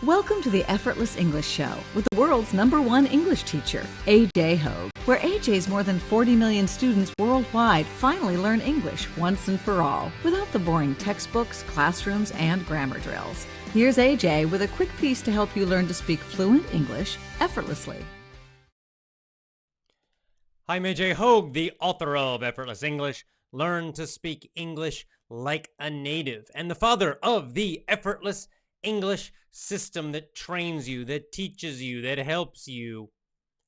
Welcome to the Effortless English Show with the world's #1 English teacher, AJ Hogue, where AJ's more than 40 million students worldwide finally learn English once and for all, without the boring textbooks, classrooms, and grammar drills. Here's AJ with a quick piece to help you learn to speak fluent English effortlessly. I'm AJ Hogue, the author of Effortless English, Learn to Speak English Like a Native, and the father of the Effortless English system that trains you, that teaches you, that helps you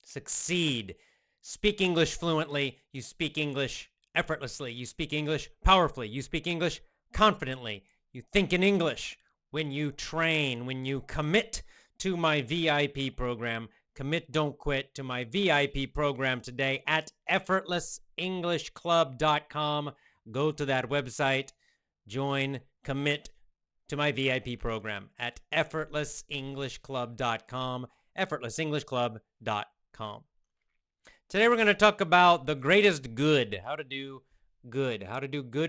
succeed. Speak English fluently. You speak English effortlessly. You speak English powerfully. You speak English confidently. You think in English when you train, when you commit to my VIP program. Commit, don't quit to my VIP program today at effortlessenglishclub.com. Go to that website, join, commit to my VIP program at effortlessenglishclub.com, effortlessenglishclub.com. Today we're going to talk about the greatest good, how to do good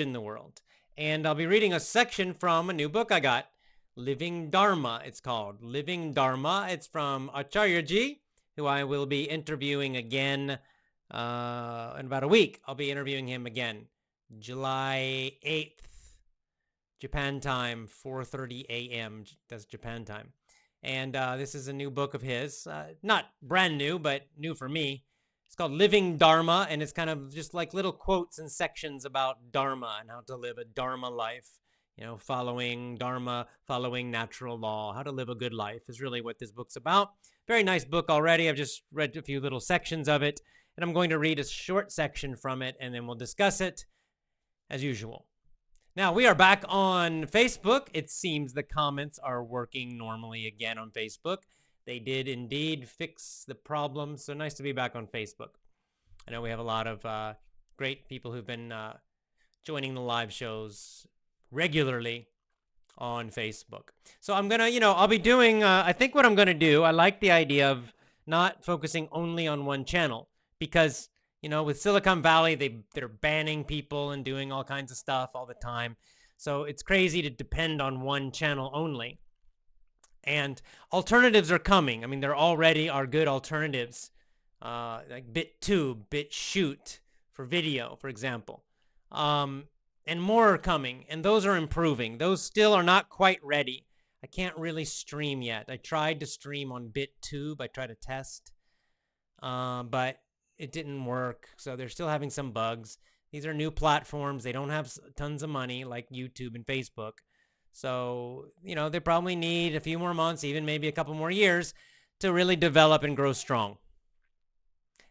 in the world. And I'll be reading a section from a new book I got, Living Dharma, it's called. Living Dharma. It's from Acharya-ji, who I will be interviewing again in about a week. I'll be interviewing him again, July 8th. Japan time, 4:30 a.m. That's Japan time. And this is a new book of his. Not brand new, but new for me. It's called Living Dharma, and it's kind of just like little quotes and sections about Dharma and how to live a Dharma life. You know, following Dharma, following natural law, how to live a good life is really what this book's about. Very nice book already. I've just read a few little sections of it, and I'm going to read a short section from it, and then we'll discuss it as usual. Now, we are back on Facebook. It seems the comments are working normally again on Facebook. They did indeed fix the problem, so nice to be back on Facebook. I know we have a lot of great people who've been joining the live shows regularly on Facebook. So I'm going to, I'll be doing, I think what I'm going to do, I like the idea of not focusing only on one channel because with Silicon Valley, they're banning people and doing all kinds of stuff all the time. So it's crazy to depend on one channel only. And alternatives are coming. I mean, there already are good alternatives, like BitTube, BitChute for video, for example. And more are coming, and those are improving. Those still are not quite ready. I can't really stream yet. I tried to stream on BitTube. I tried to test, but it didn't work, so they're still having some bugs. These are new platforms. They don't have tons of money like YouTube and Facebook. So, they probably need a few more months, even maybe a couple more years to really develop and grow strong.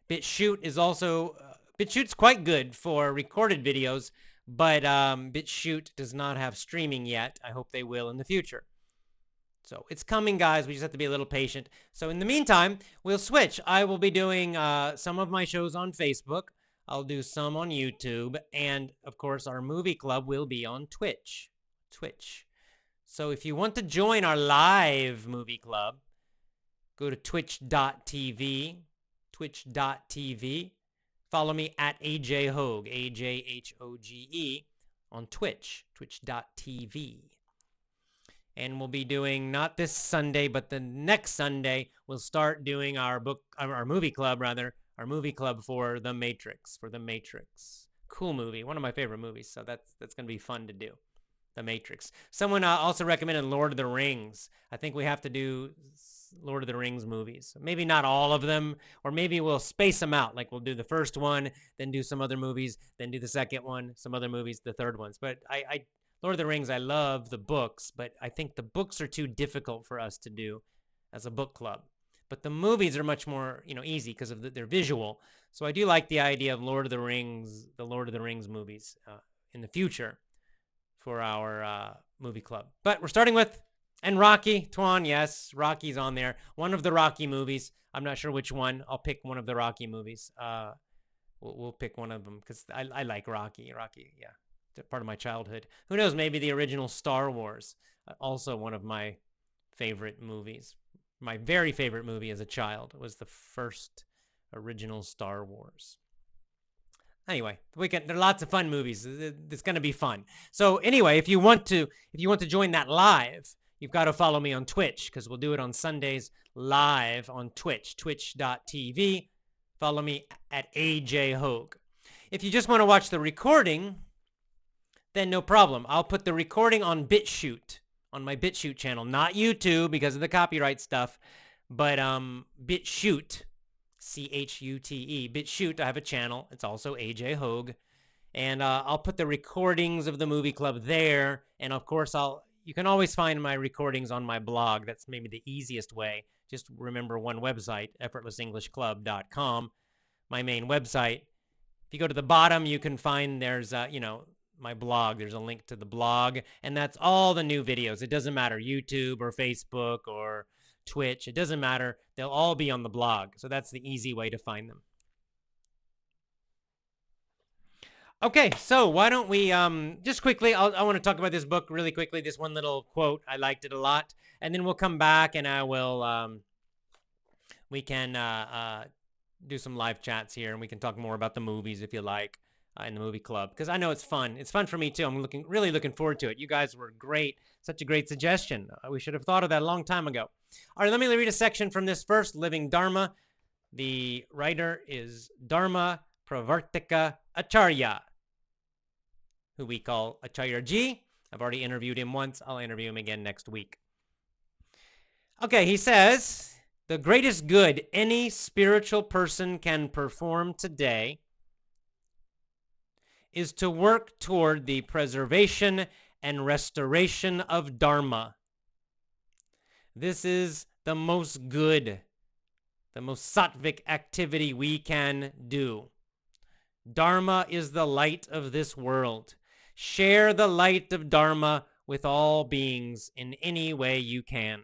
BitChute is also, BitChute's quite good for recorded videos, but BitChute does not have streaming yet. I hope they will in the future. So it's coming, guys. We just have to be a little patient. So in the meantime, we'll switch. I will be doing some of my shows on Facebook. I'll do some on YouTube. And, of course, our movie club will be on Twitch. So if you want to join our live movie club, go to twitch.tv. Follow me at AJ Hogue, AJHOGE, on Twitch, twitch.tv. And we'll be doing, not this Sunday, but the next Sunday, we'll start doing our movie club for The Matrix, Cool movie, one of my favorite movies, so that's going to be fun to do, The Matrix. Someone also recommended Lord of the Rings. I think we have to do Lord of the Rings movies. Maybe not all of them, or maybe we'll space them out. Like we'll do the first one, then do some other movies, then do the second one, some other movies, the third ones. But Lord of the Rings, I love the books, but I think the books are too difficult for us to do as a book club. But the movies are much more, easy because of their visual. So I do like the idea of the Lord of the Rings movies in the future for our movie club. But we're starting with, and Rocky, Tuan, yes, Rocky's on there. One of the Rocky movies. I'm not sure which one. I'll pick one of the Rocky movies. We'll pick one of them because I like Rocky. Rocky, yeah. Part of my childhood. Who knows, maybe the original Star Wars, also one of my favorite movies. My very favorite movie as a child was the first original Star Wars. Anyway, there are lots of fun movies. It's going to be fun. So anyway, if you want to join that live, you've got to follow me on Twitch, because we'll do it on Sundays live on Twitch, twitch.tv. Follow me at AJ Hogue. If you just want to watch the recording, then no problem. I'll put the recording on BitChute, on my BitChute channel, not YouTube because of the copyright stuff, but BitChute, C-H-U-T-E, BitChute. I have a channel. It's also AJ Hogue. And I'll put the recordings of the movie club there. And of course, you can always find my recordings on my blog. That's maybe the easiest way. Just remember one website, effortlessenglishclub.com, my main website. If you go to the bottom, you can find there's, my blog. There's a link to the blog, and that's all the new videos. It doesn't matter, YouTube or Facebook or Twitch. It doesn't matter. They'll all be on the blog. So that's the easy way to find them. Okay, so why don't we just quickly, I want to talk about this book really quickly, this one little quote. I liked it a lot. And then we'll come back and I will, we can do some live chats here, and we can talk more about the movies if you like in the movie club, because I know it's fun. It's fun for me too. I'm really looking forward to it. You guys were great. Such a great suggestion. We should have thought of that a long time ago. All right, let me read a section from this first, Living Dharma. The writer is Dharma Pravartika Acharya, who we call Acharya-ji. I've already interviewed him once. I'll interview him again next week. Okay, he says, the greatest good any spiritual person can perform today is to work toward the preservation and restoration of Dharma. This is the most good, the most sattvic activity we can do. Dharma is the light of this world. Share the light of Dharma with all beings in any way you can.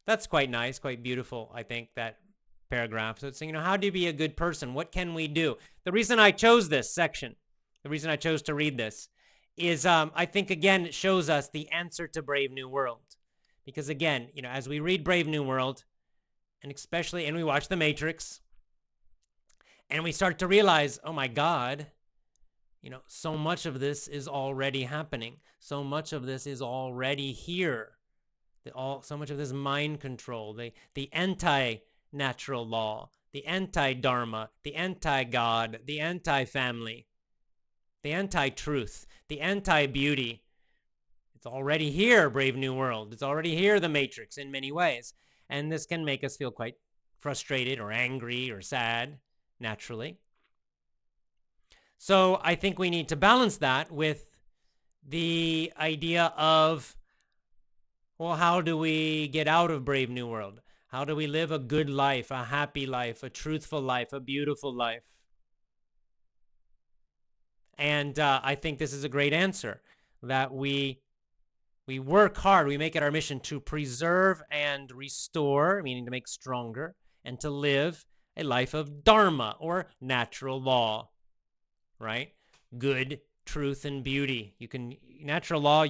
That's quite nice, quite beautiful, I think, that paragraph. So it's saying, how do you be a good person? What can we do? The reason I chose this section, the reason I chose to read this is I think, again, it shows us the answer to Brave New World. Because, again, as we read Brave New World, and we watch The Matrix, and we start to realize, oh my God, so much of this is already happening. So much of this is already here. So much of this mind control, the anti-natural law, the anti-dharma, the anti-God, the anti-family, the anti-truth, the anti-beauty. It's already here, Brave New World. It's already here, The Matrix, in many ways. And this can make us feel quite frustrated or angry or sad, naturally. So I think we need to balance that with the idea of, well, how do we get out of Brave New World? How do we live a good life, a happy life, a truthful life, a beautiful life? And I think this is a great answer, that we work hard, we make it our mission to preserve and restore, meaning to make stronger, and to live a life of Dharma, or natural law, right? Good, truth, and beauty. Natural law,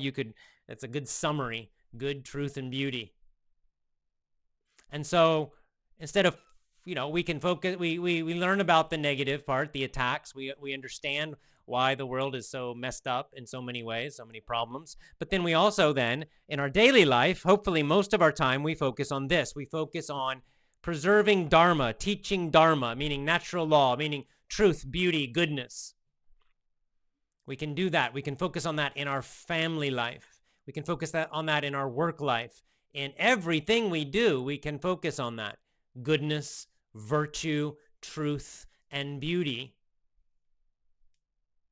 that's a good summary. Good, truth, and beauty. And so instead of, we can focus, we learn about the negative part, the attacks. We understand why the world is so messed up in so many ways, so many problems. But then we also in our daily life, hopefully most of our time, we focus on this. We focus on preserving Dharma, teaching Dharma, meaning natural law, meaning truth, beauty, goodness. We can do that. We can focus on that in our family life. We can focus on that in our work life. In everything we do, we can focus on that. Goodness, virtue, truth, and beauty.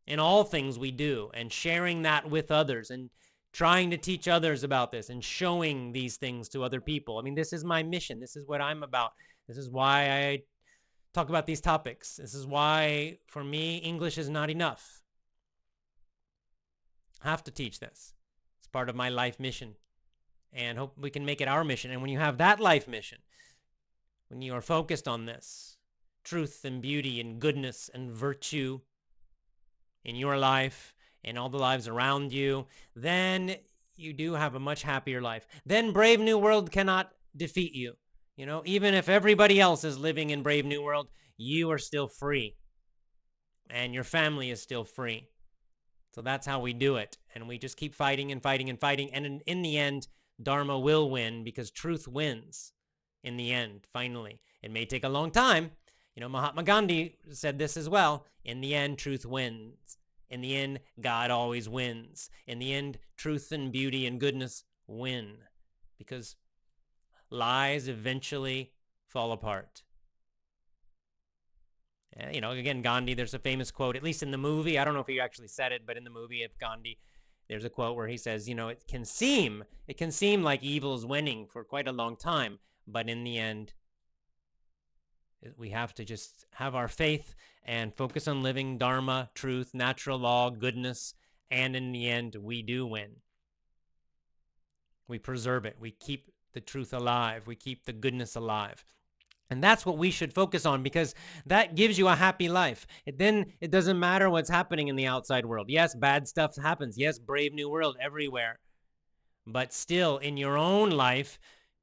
In all things we do, and sharing that with others, and trying to teach others about this, and showing these things to other people. I mean, this is my mission. This is what I'm about. This is why I talk about these topics. This is why, for me, English is not enough. I have to teach this. It's part of my life mission. And hope we can make it our mission. And when you have that life mission, when you are focused on this, truth and beauty and goodness and virtue in your life and all the lives around you, then you do have a much happier life. Then Brave New World cannot defeat you. Even if everybody else is living in Brave New World, you are still free. And your family is still free. So that's how we do it. And we just keep fighting and fighting and fighting. And in the end, Dharma will win because truth wins in the end, finally. It may take a long time. Mahatma Gandhi said this as well. In the end, truth wins. In the end, God always wins. In the end, truth and beauty and goodness win because lies eventually fall apart. Again, Gandhi, there's a famous quote, at least in the movie. I don't know if he actually said it, but in the movie of Gandhi, there's a quote where he says, it can seem like evil is winning for quite a long time, but in the end, we have to just have our faith and focus on living Dharma, truth, natural law, goodness, and in the end, we do win. We preserve it. We keep the truth alive. We keep the goodness alive. And that's what we should focus on because that gives you a happy life. Then it doesn't matter what's happening in the outside world. Yes, bad stuff happens. Yes, brave new world everywhere. But still, in your own life,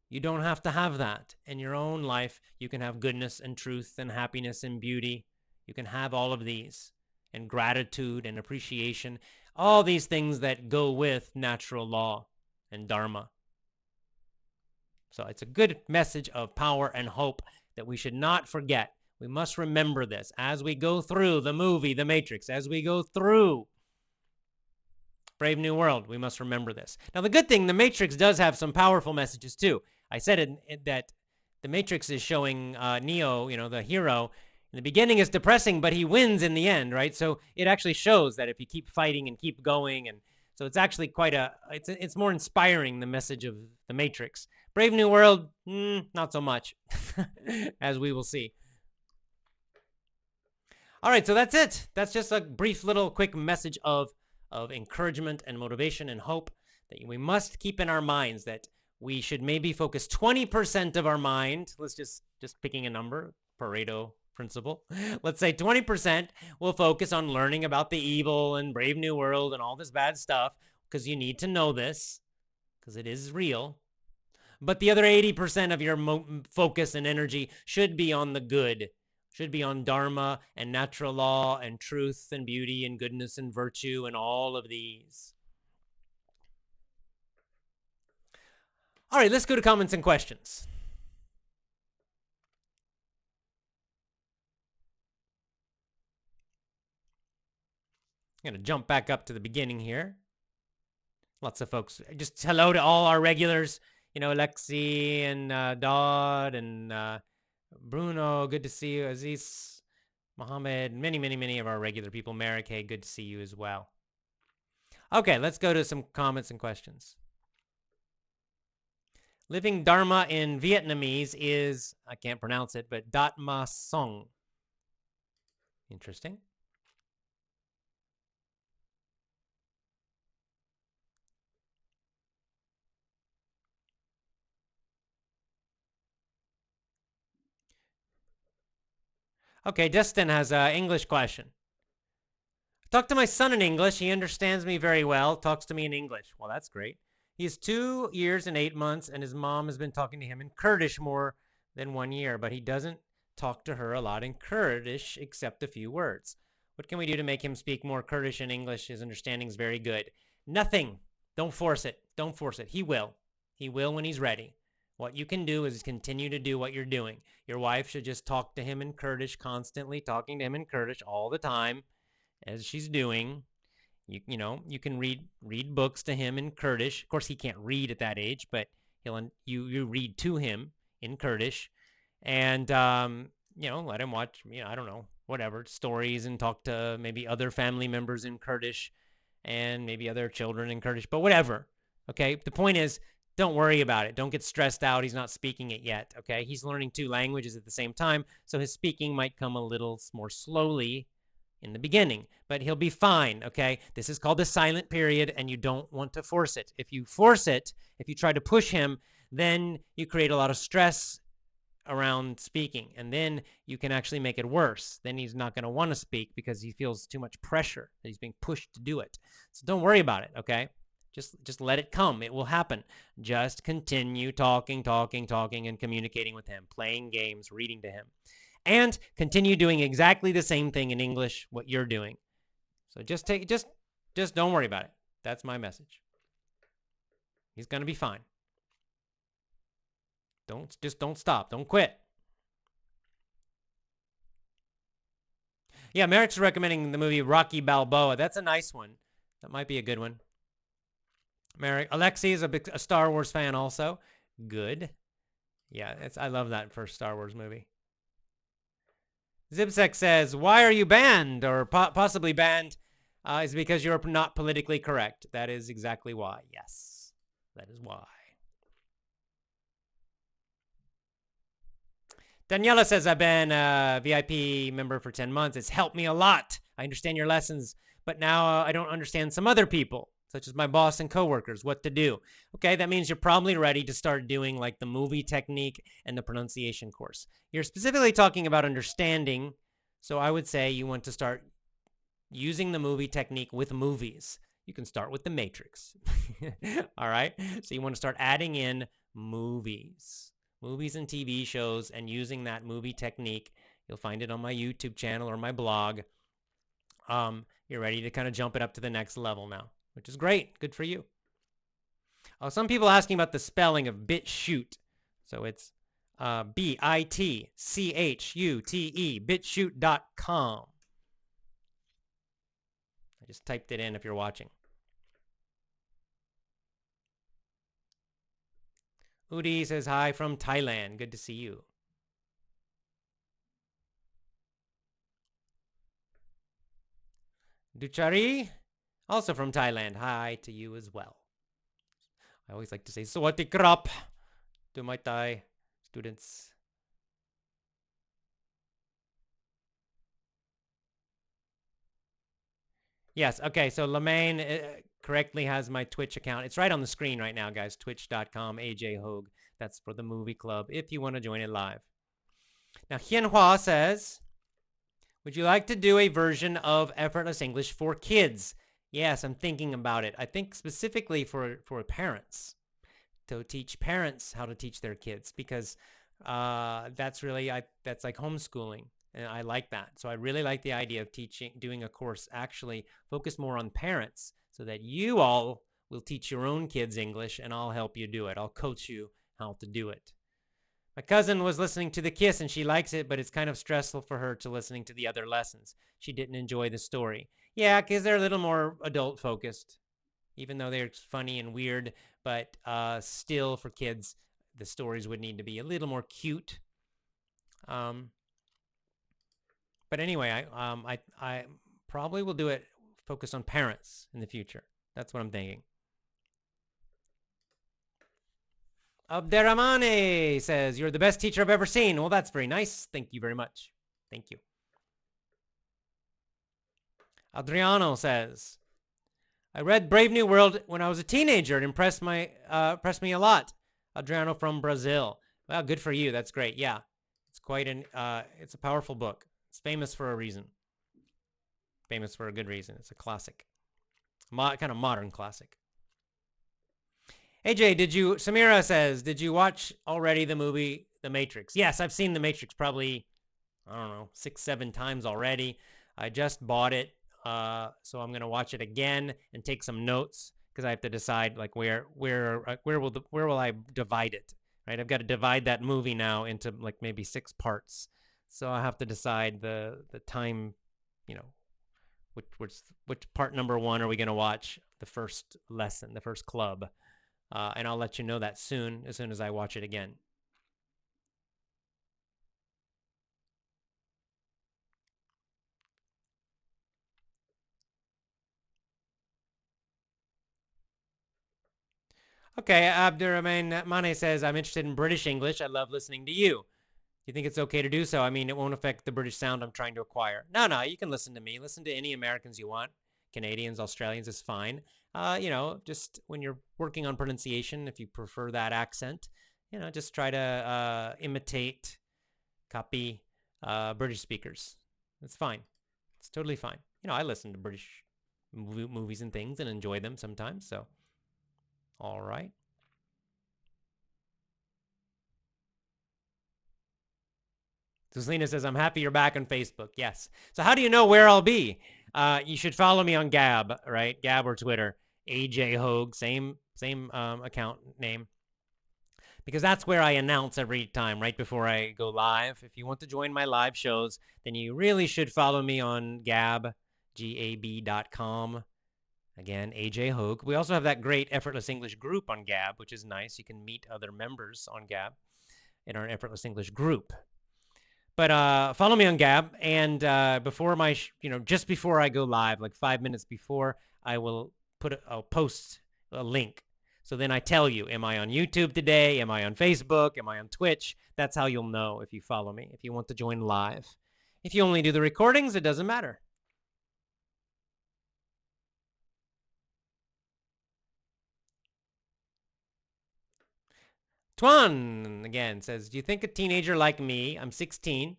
you don't have to have that. In your own life, you can have goodness and truth and happiness and beauty. You can have all of these and gratitude and appreciation, all these things that go with natural law and Dharma. So it's a good message of power and hope that we should not forget. We must remember this as we go through the movie, The Matrix, as we go through Brave New World, we must remember this. Now, the good thing, The Matrix does have some powerful messages too. I said that The Matrix is showing Neo, the hero, in the beginning is depressing, but he wins in the end, right? So it actually shows that if you keep fighting and keep going, and so it's actually it's more inspiring, the message of The Matrix. Brave New World, not so much, as we will see. All right, so that's it. That's just a brief little quick message of encouragement and motivation and hope that we must keep in our minds, that we should maybe focus 20% of our mind. Let's just picking a number, Pareto principle. Let's say 20% will focus on learning about the evil and Brave New World and all this bad stuff, because you need to know this, because it is real. But the other 80% of your focus and energy should be on the good, should be on Dharma and natural law and truth and beauty and goodness and virtue and all of these. All right, let's go to comments and questions. I'm going to jump back up to the beginning here. Lots of folks. Just hello to all our regulars. Lexi and Dodd and Bruno, good to see you. Aziz, Mohammed, many of our regular people. Mary Kay, good to see you as well. Okay, let's go to some comments and questions. Living Dharma in Vietnamese is, I can't pronounce it, but Dat Ma Song. Interesting. Okay, Justin has an English question. Talk to my son in English. He understands me very well, talks to me in English. Well, that's great. He is 2 years and 8 months, and his mom has been talking to him in Kurdish more than 1 year, but he doesn't talk to her a lot in Kurdish except a few words. What can we do to make him speak more Kurdish and English? His understanding is very good. Nothing. Don't force it. Don't force it. He will. He will when he's ready. What you can do is continue to do what you're doing. Your wife should just talk to him in Kurdish constantly, talking to him in Kurdish all the time, as she's doing. You can read books to him in Kurdish. Of course, he can't read at that age, but you read to him in Kurdish, and let him watch I don't know, whatever, stories, and talk to maybe other family members in Kurdish, and maybe other children in Kurdish, but whatever. Okay, the point is, don't worry about it. Don't get stressed out. He's not speaking it yet. Okay, he's learning 2 languages at the same time, so his speaking might come a little more slowly in the beginning, but he'll be fine. Okay, this is called the silent period, and you don't want to force it. If you force it, if you try to push him, then you create a lot of stress around speaking, and then you can actually make it worse. Then he's not going to want to speak because he feels too much pressure that he's being pushed to do it. So don't worry about it. Okay, just let it come. It will happen. Just continue talking and communicating with him, playing games, reading to him. And continue doing exactly the same thing in English, what you're doing. So just Just don't worry about it. That's my message. He's going to be fine. Don't stop. Don't quit. Yeah, Merrick's recommending the movie Rocky Balboa. That's a nice one. That might be a good one. Merrick. Alexi is a Star Wars fan also. Good. Yeah, I love that first Star Wars movie. Zipsec says, why are you banned or possibly banned? Is because you're not politically correct. That is exactly why. Yes, that is why. Daniela says, I've been a VIP member for 10 months. It's helped me a lot. I understand your lessons, but now I don't understand some other people, such as my boss and coworkers, what to do. Okay, that means you're probably ready to start doing like the movie technique and the pronunciation course. You're specifically talking about understanding, so I would say you want to start using the movie technique with movies. You can start with The Matrix. All right, so you want to start adding in movies and TV shows and using that movie technique. You'll find it on my YouTube channel or my blog. You're ready to kind of jump it up to the next level now, which is great. Good for you. Some people asking about the spelling of BitChute. So it's BITCHUTE, bitchute.com. I just typed it in if you're watching. Udi says hi from Thailand. Good to see you. Duchari, also from Thailand. Hi to you as well. I always like to say Sawati Krap to my Thai students. Yes, okay, so Lemaine correctly has my Twitch account. It's right on the screen right now, guys. Twitch.com, AJ Hogue. That's for the movie club if you want to join it live. Now, Hianhua says, would you like to do a version of Effortless English for kids? Yes, I'm thinking about it. I think specifically for parents, to teach parents how to teach their kids, because that's like homeschooling. And I like that. So I really like the idea of doing a course actually focused more on parents so that you all will teach your own kids English and I'll help you do it. I'll coach you how to do it. My cousin was listening to The Kiss and she likes it, but it's kind of stressful for her to listening to the other lessons. She didn't enjoy the story. Yeah, because they're a little more adult focused, even though they're funny and weird, but still for kids, the stories would need to be a little more cute. But anyway, I probably will do it focused on parents in the future. That's what I'm thinking. Abderrahmane says, you're the best teacher I've ever seen. Well, that's very nice. Thank you very much. Thank you. Adriano says, I read Brave New World when I was a teenager. It impressed me a lot. Adriano from Brazil. Well, good for you. That's great. Yeah, it's it's a powerful book. It's famous for a reason. Famous for a good reason. It's a classic. Kind of modern classic. AJ, Samira says, did you watch already the movie The Matrix? Yes, I've seen The Matrix probably, I don't know, 6-7 times already. I just bought it, so I'm going to watch it again and take some notes because I have to decide like where will I divide it, right? I've got to divide that movie now into like maybe 6 parts. So I have to decide the time, which part number 1 are we going to watch, the first lesson, the first club. And I'll let you know that soon as I watch it again. Okay, Abdurrahman Mane says, I'm interested in British English. I love listening to you. You think it's okay to do so? I mean, it won't affect the British sound I'm trying to acquire. No, you can listen to me. Listen to any Americans you want. Canadians, Australians is fine. Just when you're working on pronunciation, if you prefer that accent, just try to copy British speakers. It's fine. It's totally fine. I listen to British movies and things and enjoy them sometimes. So, all right. So Selena says, I'm happy you're back on Facebook. Yes. So how do you know where I'll be? You should follow me on Gab, right? Gab or Twitter. AJ Hogue, same account name, because that's where I announce every time right before I go live. If you want to join my live shows, then you really should follow me on Gab, gab.com. Again, AJ Hogue. We also have that great Effortless English group on Gab, which is nice. You can meet other members on Gab in our Effortless English group. But follow me on Gab, and before my, just before I go live, like 5 minutes before, I'll post a link. So then I tell you, am I on YouTube today? Am I on Facebook? Am I on Twitch? That's how you'll know if you follow me, if you want to join live. If you only do the recordings, it doesn't matter. Tuan again says, do you think a teenager like me, I'm 16,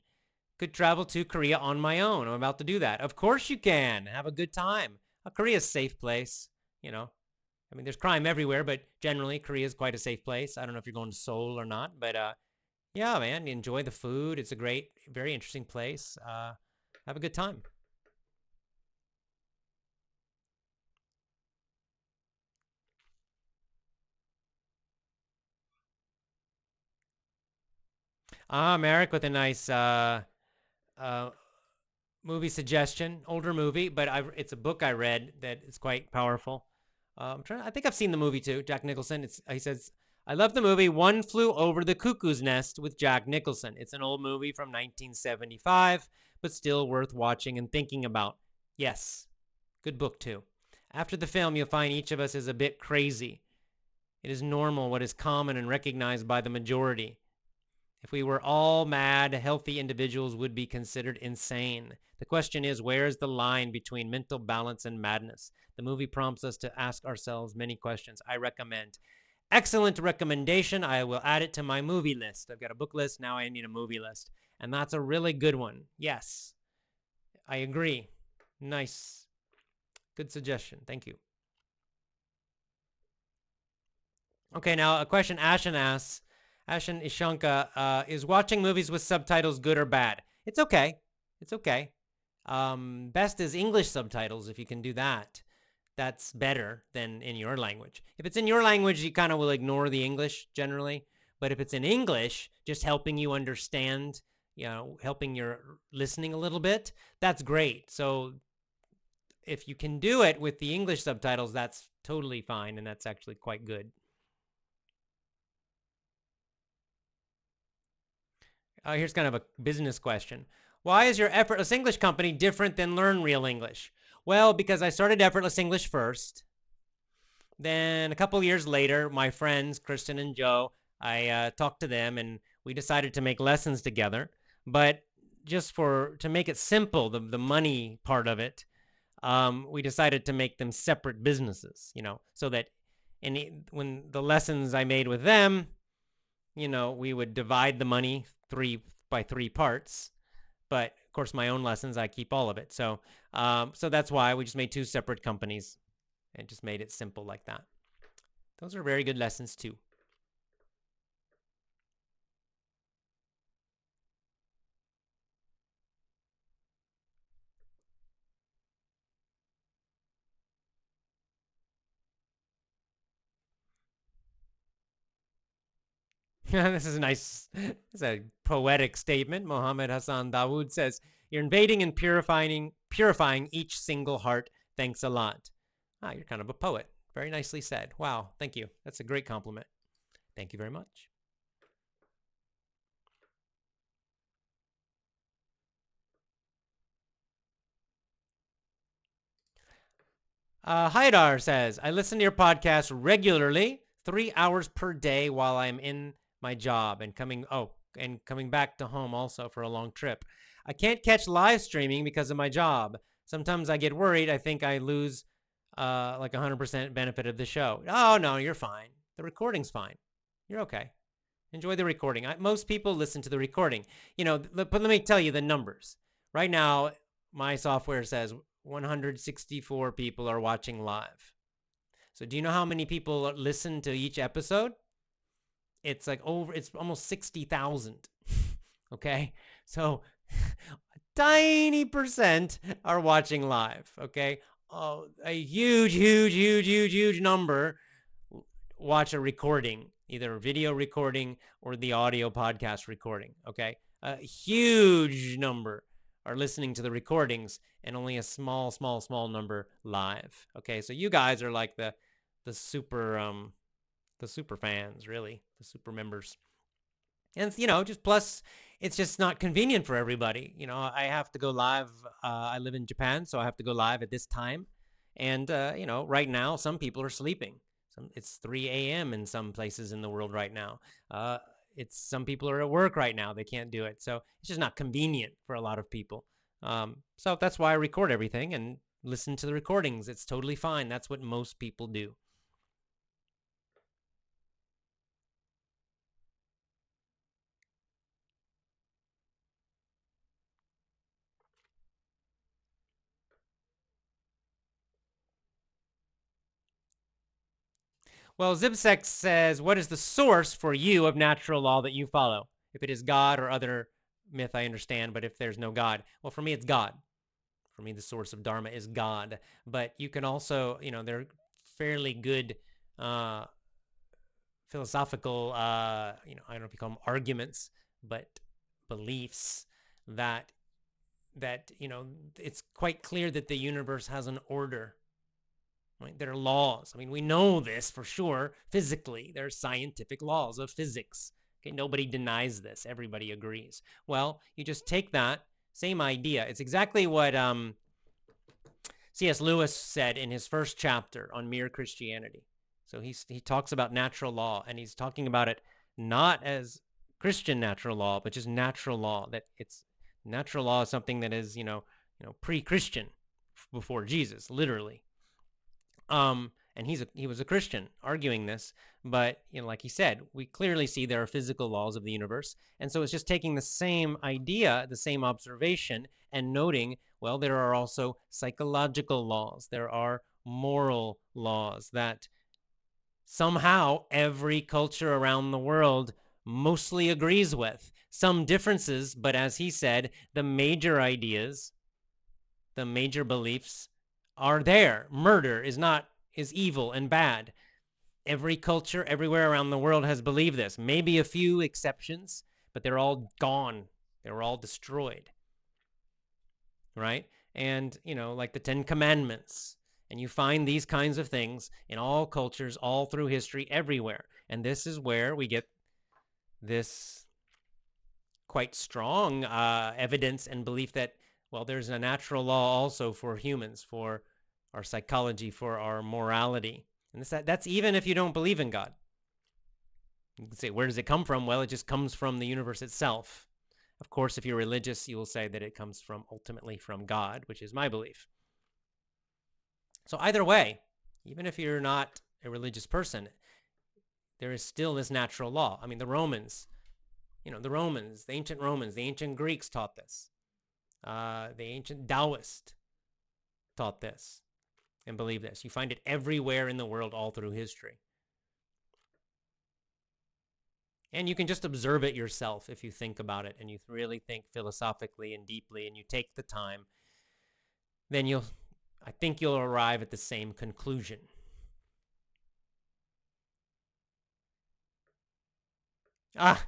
could travel to Korea on my own? I'm about to do that. Of course you can. Have a good time. Korea's a safe place, you know. I mean, there's crime everywhere, but generally Korea is quite a safe place. I don't know if you're going to Seoul or not, but yeah, man, enjoy the food. It's a great, very interesting place. Have a good time. Merrick with a nice uh, movie suggestion, older movie, but it's a book I read that is quite powerful. I think I've seen the movie too. Jack Nicholson. He says, I love the movie One Flew Over the Cuckoo's Nest with Jack Nicholson. It's an old movie from 1975, but still worth watching and thinking about. Yes, good book too. After the film, you'll find each of us is a bit crazy. It is normal, what is common and recognized by the majority. If we were all mad, healthy individuals would be considered insane. The question is, where is the line between mental balance and madness? The movie prompts us to ask ourselves many questions. I recommend. Excellent recommendation. I will add it to my movie list. I've got a book list. Now I need a movie list. And that's a really good one. Yes, I agree. Nice. Good suggestion. Thank you. Okay, now a question Ashen asks. Ashen Ishanka, is watching movies with subtitles good or bad? It's okay. It's okay. Best is English subtitles if you can do that. That's better than in your language. If it's in your language, you kind of will ignore the English generally. But if it's in English, just helping you understand, helping your listening a little bit, that's great. So if you can do it with the English subtitles, that's totally fine, and that's actually quite good. Here's kind of a business question. Why is your Effortless English company different than Learn Real English? Well, because I started Effortless English first. Then a couple years later, my friends, Kristen and Joe, I talked to them and we decided to make lessons together. But just to make it simple, the money part of it, we decided to make them separate businesses, so that when the lessons I made with them, we would divide the money 3 by 3 parts. But of course, my own lessons, I keep all of it. So that's why we just made 2 separate companies and just made it simple like that. Those are very good lessons too. This is nice. It's a poetic statement. Mohammed Hassan Dawood says, you're invading and purifying each single heart. Thanks a lot. You're kind of a poet. Very nicely said. Wow, thank you. That's a great compliment. Thank you very much. Haidar says, I listen to your podcast regularly, 3 hours per day while I'm in my job and coming back to home also for a long trip. I can't catch live streaming because of my job. Sometimes I get worried. I think I lose like 100% benefit of the show. Oh, no, you're fine. The recording's fine. You're okay. Enjoy the recording. Most people listen to the recording. But let me tell you the numbers. Right now, my software says 164 people are watching live. So do you know how many people listen to each episode? It's almost 60,000. Okay? So tiny percent are watching live, okay? Oh, a huge, huge, huge, huge, huge number watch a recording, either a video recording or the audio podcast recording, okay? A huge number are listening to the recordings and only a small, small, small number live. Okay, so you guys are like the super fans, really, the super members. And just plus it's just not convenient for everybody. I have to go live. I live in Japan, so I have to go live at this time. And right now some people are sleeping. It's 3 a.m. in some places in the world right now. It's some people are at work right now. They can't do it. So it's just not convenient for a lot of people. So that's why I record everything and listen to the recordings. It's totally fine. That's what most people do. Well, Zibsec says, what is the source for you of natural law that you follow? If it is God or other myth, I understand, but if there's no God, well, for me, it's God. For me, the source of Dharma is God. But you can also, they're fairly good philosophical, I don't know if you call them arguments, but beliefs that it's quite clear that the universe has an order. Right? There are laws. I mean, we know this for sure physically. There are scientific laws of physics. Okay, nobody denies this. Everybody agrees. Well, you just take that same idea. It's exactly what C.S. Lewis said in his first chapter on Mere Christianity. So he talks about natural law, and he's talking about it not as Christian natural law, but just natural law. That it's natural law is something that is pre-Christian, before Jesus, literally. And he was a Christian arguing this, but like he said, we clearly see there are physical laws of the universe, and so it's just taking the same idea, the same observation, and noting, well, there are also psychological laws, there are moral laws that somehow every culture around the world mostly agrees with. Some differences, but as he said, the major ideas, the major beliefs are there. Murder is evil and bad. Every culture everywhere around the world has believed this. Maybe a few exceptions, but they're all gone. They were all destroyed. Right? And, like the 10 Commandments. And you find these kinds of things in all cultures, all through history, everywhere. And this is where we get this quite strong evidence and belief that, well, there's a natural law also for humans, for our psychology, for our morality. And that's even if you don't believe in God. You can say, where does it come from? Well, it just comes from the universe itself. Of course, if you're religious, you will say that it comes ultimately from God, which is my belief. So either way, even if you're not a religious person, there is still this natural law. I mean, the Romans, the ancient Romans, the ancient Greeks taught this. The ancient Taoists taught this and believe this. You find it everywhere in the world, all through history. And you can just observe it yourself if you think about it and you really think philosophically and deeply and you take the time, then I think you'll arrive at the same conclusion. Albert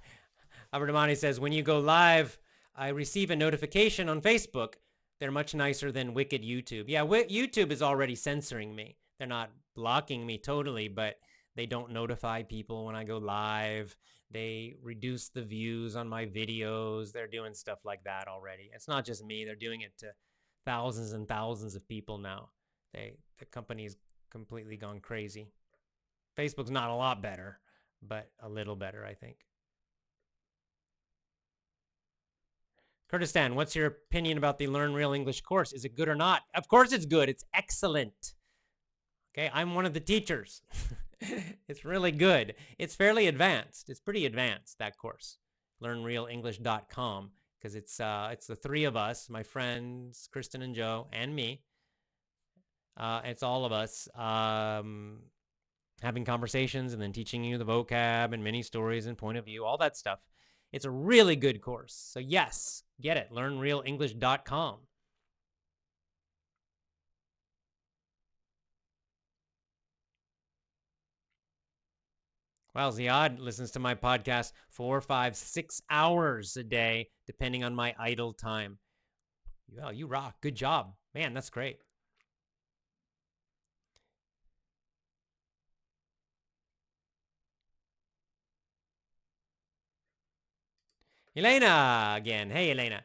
Amani says, when you go live, I receive a notification on Facebook. They're much nicer than wicked YouTube. Yeah, YouTube is already censoring me. They're not blocking me totally, but they don't notify people when I go live. They reduce the views on my videos. They're doing stuff like that already. It's not just me. They're doing it to thousands and thousands of people now. The company's completely gone crazy. Facebook's not a lot better, but a little better, I think. Kurdistan, what's your opinion about the Learn Real English course? Is it good or not? Of course it's good. It's excellent. Okay, I'm one of the teachers. It's really good. It's fairly advanced. It's pretty advanced, that course. LearnRealEnglish.com, because it's the three of us, my friends, Kristen and Joe, and me. It's all of us having conversations and then teaching you the vocab and mini stories and point of view, all that stuff. It's a really good course. So yes, get it. LearnRealEnglish.com. Well, Ziad listens to my podcast 4, 5, 6 hours a day, depending on my idle time. Well, you rock. Good job. Man, that's great. Elena again. Hey, Elena.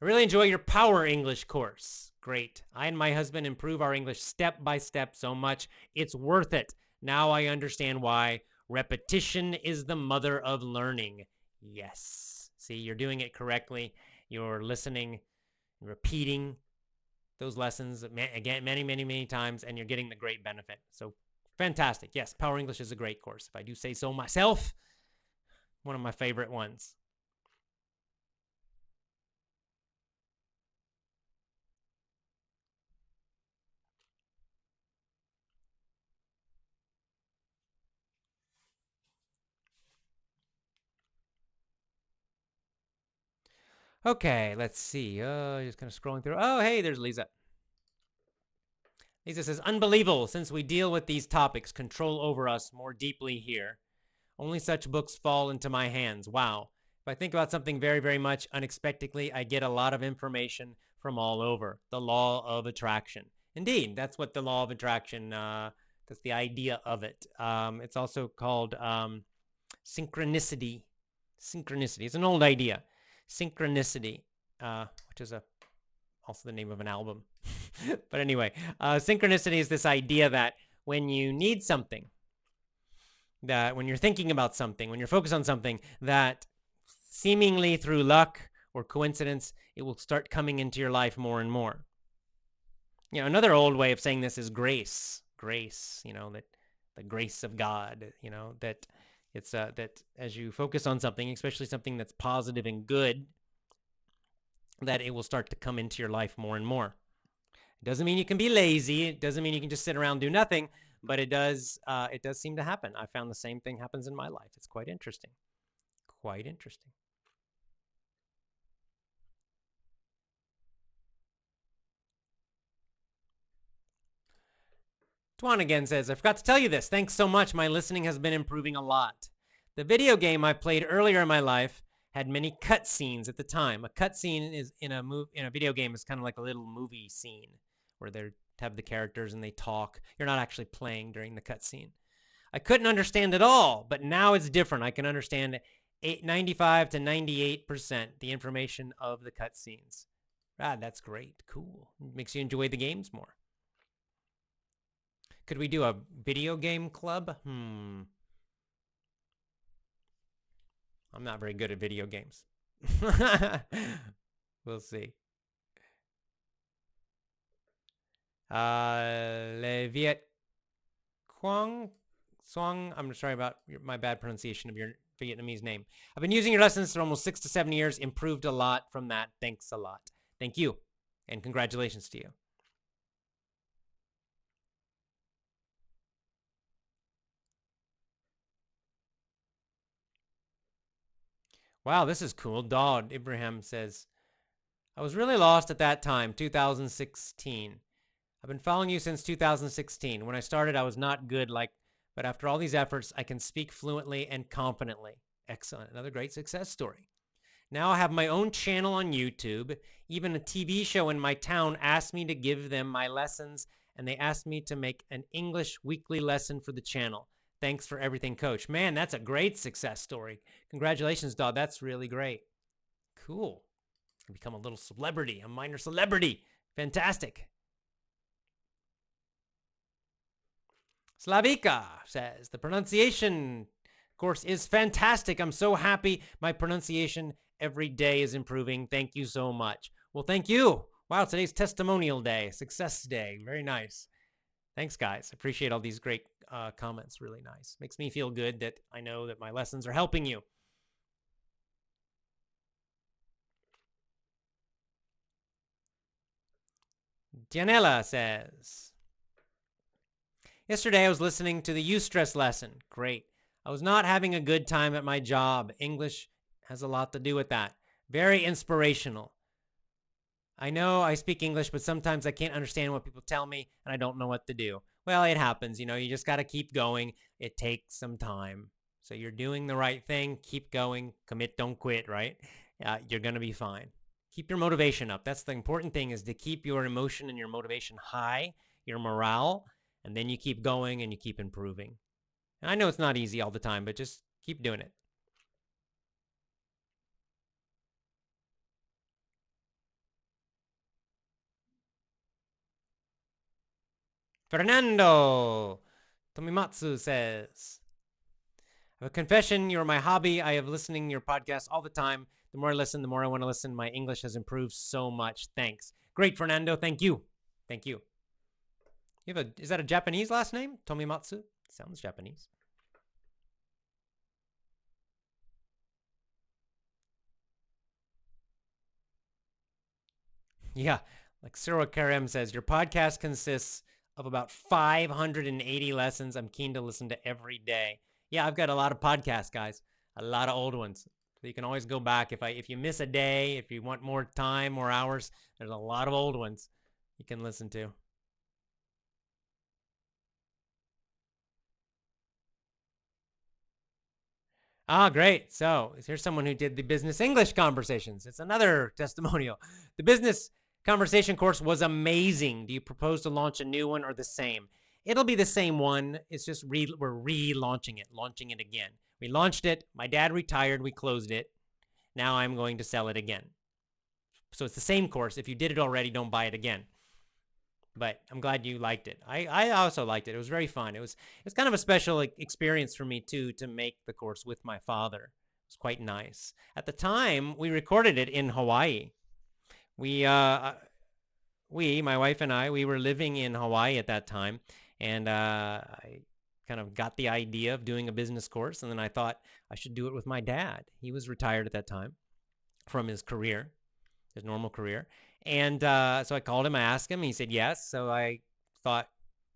I really enjoy your Power English course. Great. I and my husband improve our English step by step so much. It's worth it. Now I understand why repetition is the mother of learning. Yes. See, you're doing it correctly. You're listening, repeating those lessons again many times, and you're getting the great benefit. So fantastic. Yes, Power English is a great course. If I do say so myself, one of my favorite ones. Okay, let's see. Just kind of scrolling through. Oh, hey, there's Lisa. Lisa says, unbelievable. Since we deal with these topics, control over us more deeply here. Only such books fall into my hands. Wow. If I think about something very much unexpectedly, I get a lot of information from all over. The law of attraction. Indeed, that's what the law of attraction, that's the idea of it. It's also called synchronicity. Synchronicity. It's an old idea. Synchronicity, which is also the name of an album. But anyway, synchronicity is this idea that when you need something, that when you're thinking about something, when you're focused on something, that seemingly through luck or coincidence, it will start coming into your life more and more. You know, another old way of saying this is grace. Grace, you know, that the grace of God, you know, that it's that as you focus on something, especially something that's positive and good, that it will start to come into your life more and more. It doesn't mean you can be lazy. It doesn't mean you can just sit around and do nothing, but it does seem to happen. I found the same thing happens in my life. It's quite interesting. Quite interesting. Tuan again says, I forgot to tell you this. Thanks so much. My listening has been improving a lot. The video game I played earlier in my life had many cutscenes at the time. A cutscene is in a video game is kind of like a little movie scene where they have the characters and they talk. You're not actually playing during the cutscene. I couldn't understand it all, but now it's different. I can understand 95 to 98% the information of the cutscenes. Ah, that's great. Cool. Makes you enjoy the games more. Could we do a video game club? I'm not very good at video games. We'll see. Le Viet Quang Song. I'm sorry about my bad pronunciation of your Vietnamese name. I've been using your lessons for almost 6 to 7 years. Improved a lot from that. Thanks a lot. Thank you. And congratulations to you. Wow, this is cool. Daud Ibrahim says, I was really lost at that time, 2016. I've been following you since 2016. When I started, I was not good, but after all these efforts, I can speak fluently and confidently. Excellent. Another great success story. Now I have my own channel on YouTube. Even a TV show in my town asked me to give them my lessons, and they asked me to make an English weekly lesson for the channel. Thanks for everything, Coach. Man, that's a great success story. Congratulations, Dodd. That's really great. Cool. Become a little celebrity, a minor celebrity. Fantastic. Slavika says, the pronunciation course is fantastic. I'm so happy my pronunciation every day is improving. Thank you so much. Well, thank you. Wow, today's testimonial day, success day. Very nice. Thanks, guys. Appreciate all these great comments. Really nice. Makes me feel good that I know that my lessons are helping you. Gianella says, yesterday I was listening to the eustress lesson. Great. I was not having a good time at my job. English has a lot to do with that. Very inspirational. I know I speak English, but sometimes I can't understand what people tell me and I don't know what to do. Well, it happens. You just got to keep going. It takes some time. So you're doing the right thing. Keep going. Commit, don't quit, right? You're going to be fine. Keep your motivation up. That's the important thing, is to keep your emotion and your motivation high, your morale, and then you keep going and you keep improving. And I know it's not easy all the time, but just keep doing it. Fernando Tomimatsu says, I have a confession. You're my hobby. I have listening to your podcast all the time. The more I listen, the more I want to listen. My English has improved so much. Thanks. Great, Fernando. Thank you. Thank you. Is that a Japanese last name? Tomimatsu? Sounds Japanese. Yeah. Like Cyril Karem says, your podcast consists of about 580 lessons. I'm keen to listen to every day. Yeah, I've got a lot of podcasts, guys. A lot of old ones. So you can always go back. If you miss a day, if you want more time, more hours, there's a lot of old ones you can listen to. Ah, great. So here's someone who did the business English conversations. It's another testimonial. The business conversation course was amazing. Do you propose to launch a new one or the same? It'll be the same one. It's just we're relaunching it, launching it again. We launched it. My dad retired. We closed it. Now I'm going to sell it again. So it's the same course. If you did it already, don't buy it again. But I'm glad you liked it. I also liked it. It was very fun. It was kind of a special experience for me too, to make the course with my father. It was quite nice. At the time, we recorded it in Hawaii. We my wife and I, we were living in Hawaii at that time, and I kind of got the idea of doing a business course, and then I thought I should do it with my dad. He was retired at that time from his career, his normal career. And so I called him, I asked him, he said yes. So I thought,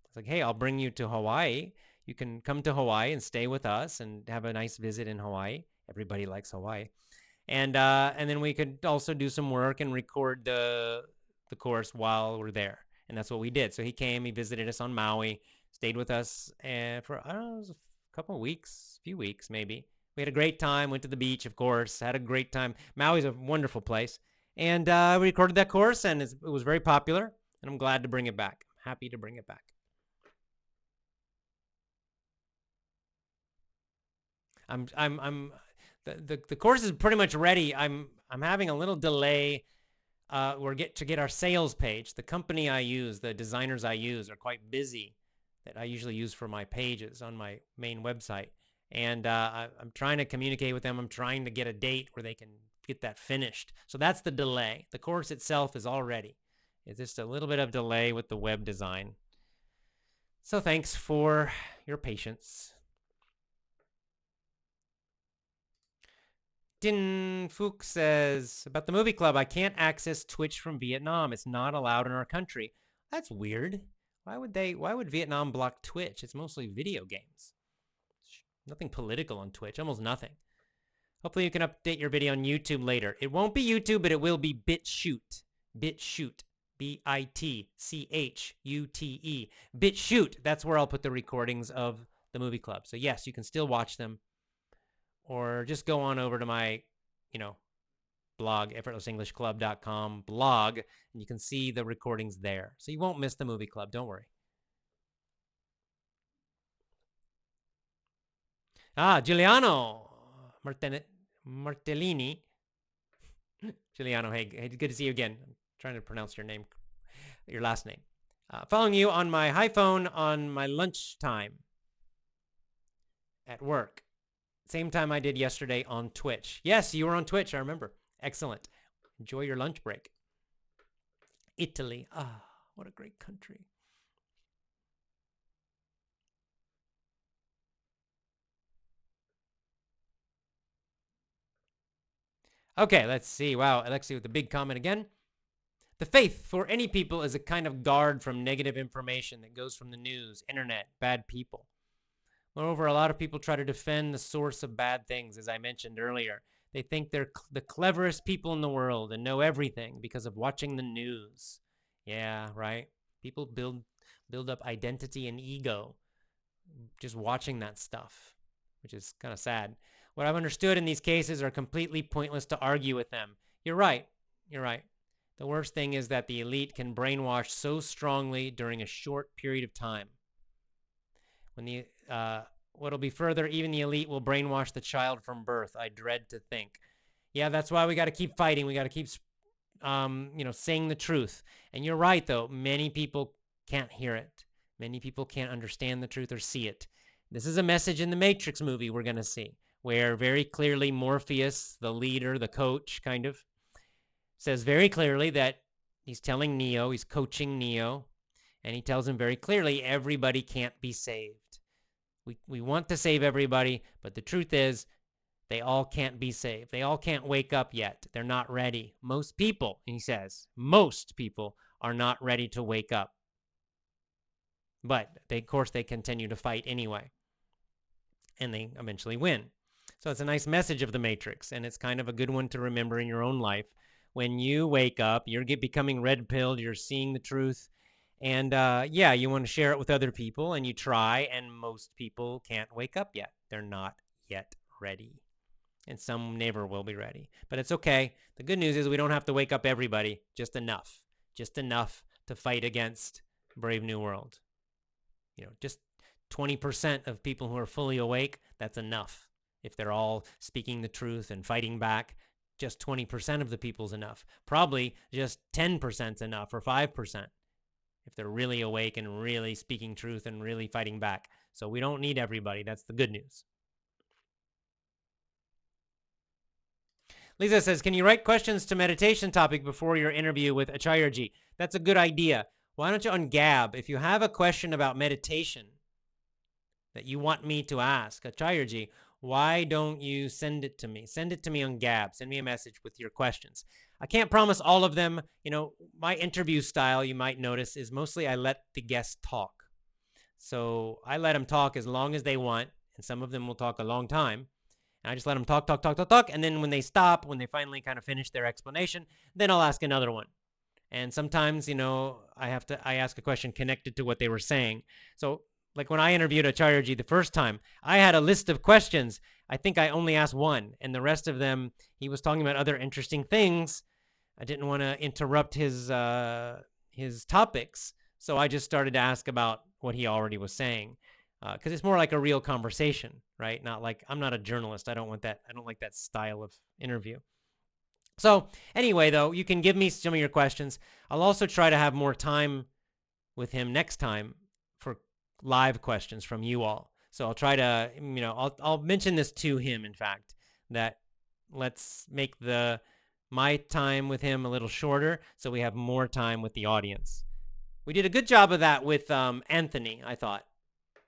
it's like, hey, I'll bring you to Hawaii. You can come to Hawaii and stay with us and have a nice visit in Hawaii. Everybody likes Hawaii. And then we could also do some work and record the course while we're there. And that's what we did. So he came, he visited us on Maui, stayed with us and for, I don't know, it was a couple of weeks, a few weeks maybe. We had a great time, went to the beach, of course, had a great time. Maui's a wonderful place. And we recorded that course, and it was very popular, and I'm glad to bring it back. I'm happy to bring it back. I'm the course is pretty much ready. I'm having a little delay. We're get our sales page. The company I use, the designers I use, are quite busy. That I usually use for my pages on my main website, and I'm trying to communicate with them. I'm trying to get a date where they can get that finished. So that's the delay. The course itself is all ready. It's just a little bit of delay with the web design. So thanks for your patience. Din Fook says, about the movie club, I can't access Twitch from Vietnam. It's not allowed in our country. That's weird. Why would Vietnam block Twitch? It's mostly video games. Nothing political on Twitch, almost nothing. Hopefully you can update your video on YouTube later. It won't be YouTube, but it will be BitChute. BitChute. BitChute. BitChute. That's where I'll put the recordings of the movie club. So yes, you can still watch them. Or just go on over to my, blog, effortlessenglishclub.com blog, and you can see the recordings there. So you won't miss the movie club. Don't worry. Giuliano Martellini. Giuliano, hey, good to see you again. I'm trying to pronounce your last name. Following you on my iPhone on my lunchtime at work. Same time I did yesterday on Twitch. Yes, you were on Twitch, I remember. Excellent. Enjoy your lunch break. Italy. What a great country. Okay, let's see. Wow, Alexi with the big comment again. The faith for any people is a kind of guard from negative information that goes from the news, internet, bad people. Moreover, a lot of people try to defend the source of bad things, as I mentioned earlier. They think they're the cleverest people in the world and know everything because of watching the news. Yeah, right. People build up identity and ego just watching that stuff, which is kind of sad. What I've understood in these cases are completely pointless to argue with them. You're right. You're right. The worst thing is that the elite can brainwash so strongly during a short period of time. When what'll be further, even the elite will brainwash the child from birth. I dread to think. Yeah, that's why we got to keep fighting. We got to keep, saying the truth. And you're right, though. Many people can't hear it. Many people can't understand the truth or see it. This is a message in the Matrix movie we're going to see, where very clearly Morpheus, the leader, the coach, kind of, says very clearly that he's telling Neo, he's coaching Neo, and he tells him very clearly everybody can't be saved. We want to save everybody, but the truth is they all can't be saved. They all can't wake up yet. They're not ready. Most people, he says, most people are not ready to wake up. But of course, they continue to fight anyway. And they eventually win. So it's a nice message of the Matrix, and it's kind of a good one to remember in your own life. When you wake up, you're becoming red-pilled, you're seeing the truth, and you want to share it with other people, and you try, and most people can't wake up yet. They're not yet ready. And some never will be ready. But it's okay. The good news is we don't have to wake up everybody, just enough. Just enough to fight against Brave New World. Just 20% of people who are fully awake, that's enough. If they're all speaking the truth and fighting back, just 20% of the people's enough. Probably just 10% enough, or 5%, if they're really awake and really speaking truth and really fighting back. So we don't need everybody. That's the good news. Lisa says, can you write questions to meditation topic before your interview with Acharya-ji? That's a good idea. Why don't you on Gab, if you have a question about meditation that you want me to ask Acharya-ji, why don't you send it to me? Send it to me on Gab. Send me a message with your questions. I can't promise all of them. My interview style, you might notice, is mostly I let the guests talk. So I let them talk as long as they want, and some of them will talk a long time. And I just let them talk. And then when they stop, when they finally kind of finish their explanation, then I'll ask another one. And sometimes, I ask a question connected to what they were saying. So like when I interviewed Acharya-ji the first time, I had a list of questions. I think I only asked one, and the rest of them, he was talking about other interesting things. I didn't want to interrupt his topics. So I just started to ask about what he already was saying. Because it's more like a real conversation, right? Not like, I'm not a journalist. I don't want that. I don't like that style of interview. So anyway, though, you can give me some of your questions. I'll also try to have more time with him next time for live questions from you all. So I'll try to, I'll mention this to him, in fact, that let's make my time with him a little shorter so we have more time with the audience. We did a good job of that with Anthony, I thought,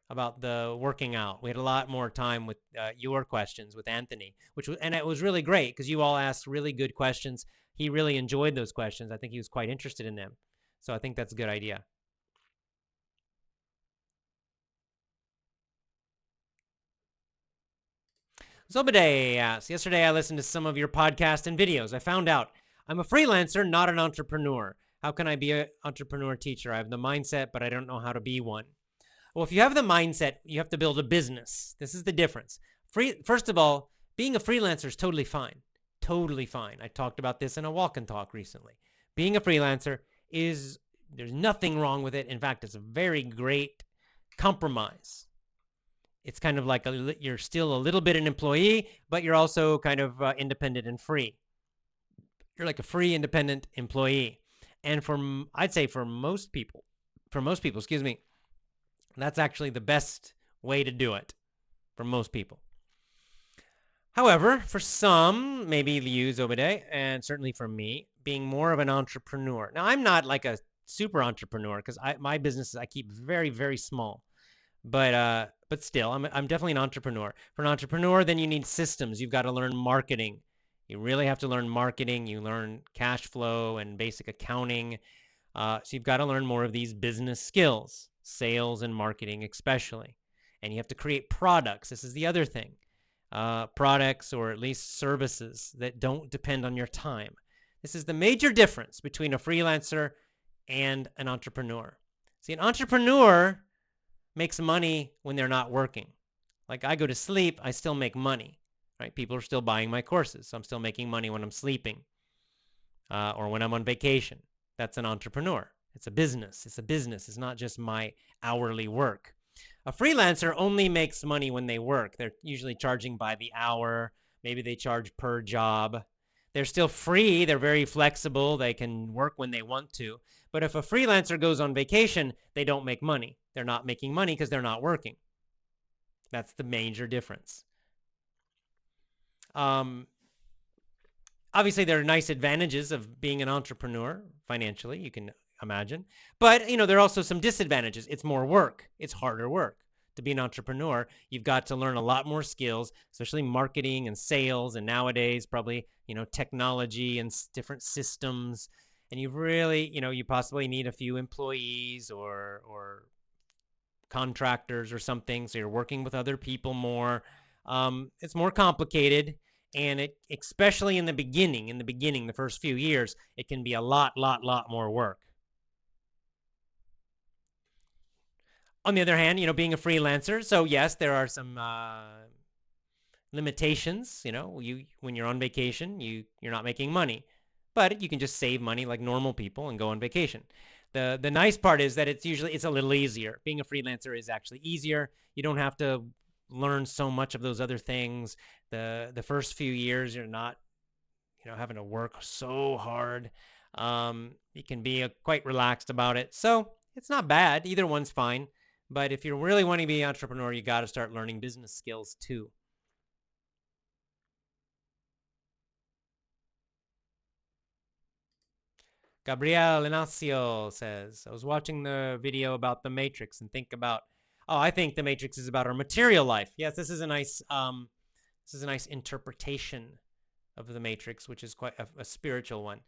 about the working out. We had a lot more time with your questions with Anthony, and it was really great because you all asked really good questions. He really enjoyed those questions. I think he was quite interested in them. So I think that's a good idea. Zobade asks, yesterday I listened to some of your podcasts and videos. I found out I'm a freelancer, not an entrepreneur. How can I be an entrepreneur teacher? I have the mindset, but I don't know how to be one. Well, if you have the mindset, you have to build a business. This is the difference. First of all, being a freelancer is totally fine. Totally fine. I talked about this in a walk and talk recently. Being a freelancer there's nothing wrong with it. In fact, it's a very great compromise. It's kind of like you're still a little bit an employee, but you're also kind of independent and free. You're like a free, independent employee. And I'd say for most people, that's actually the best way to do it for most people. However, for some, maybe you, Zobade, and certainly for me, being more of an entrepreneur. Now, I'm not like a super entrepreneur because my businesses I keep very, very small. But still, I'm definitely an entrepreneur. For an entrepreneur, then you need systems. You've got to learn marketing. You really have to learn marketing. You learn cash flow and basic accounting. So you've got to learn more of these business skills. Sales and marketing especially. And you have to create products. This is the other thing. products or at least services that don't depend on your time. This is the major difference between a freelancer and an entrepreneur. See, an entrepreneur makes money when they're not working. Like I go to sleep, I still make money, right? People are still buying my courses, so I'm still making money when I'm sleeping or when I'm on vacation. That's an entrepreneur. It's a business. It's a business. It's not just my hourly work. A freelancer only makes money when they work. They're usually charging by the hour. Maybe they charge per job. They're still free. They're very flexible. They can work when they want to. But if a freelancer goes on vacation, they don't make money. They're not making money because they're not working. That's the major difference. Obviously, there are nice advantages of being an entrepreneur financially, you can imagine. But, there are also some disadvantages. It's more work. It's harder work. To be an entrepreneur, you've got to learn a lot more skills, especially marketing and sales, and nowadays probably, technology and different systems. And you really, you possibly need a few employees or contractors or something, so you're working with other people more. It's more complicated, and it, especially in the beginning, the first few years, it can be a lot more work. On the other hand, being a freelancer, so yes, there are some limitations. When you're on vacation, you're not making money, but you can just save money like normal people and go on vacation. The nice part is that it's a little easier. Being a freelancer is actually easier. You don't have to learn so much of those other things. The first few years, you're not having to work so hard. You can be quite relaxed about it. So it's not bad. Either one's fine. But if you're really wanting to be an entrepreneur, you got to start learning business skills too. Gabriel Inacio says, I was watching the video about the Matrix and I think the Matrix is about our material life. Yes, this is a nice interpretation of the Matrix, which is quite a spiritual one.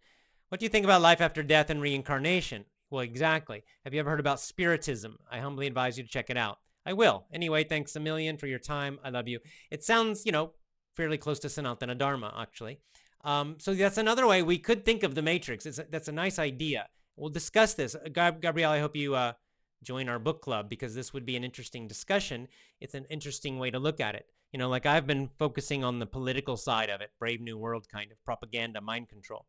What do you think about life after death and reincarnation? Well, exactly. Have you ever heard about Spiritism? I humbly advise you to check it out. I will. Anyway, thanks a million for your time. I love you. It sounds, fairly close to Sanatana Dharma, actually. So that's another way we could think of the Matrix. That's a nice idea. We'll discuss this. Gabrielle, I hope you join our book club, because this would be an interesting discussion. It's an interesting way to look at it. Like I've been focusing on the political side of it, Brave New World kind of propaganda, mind control.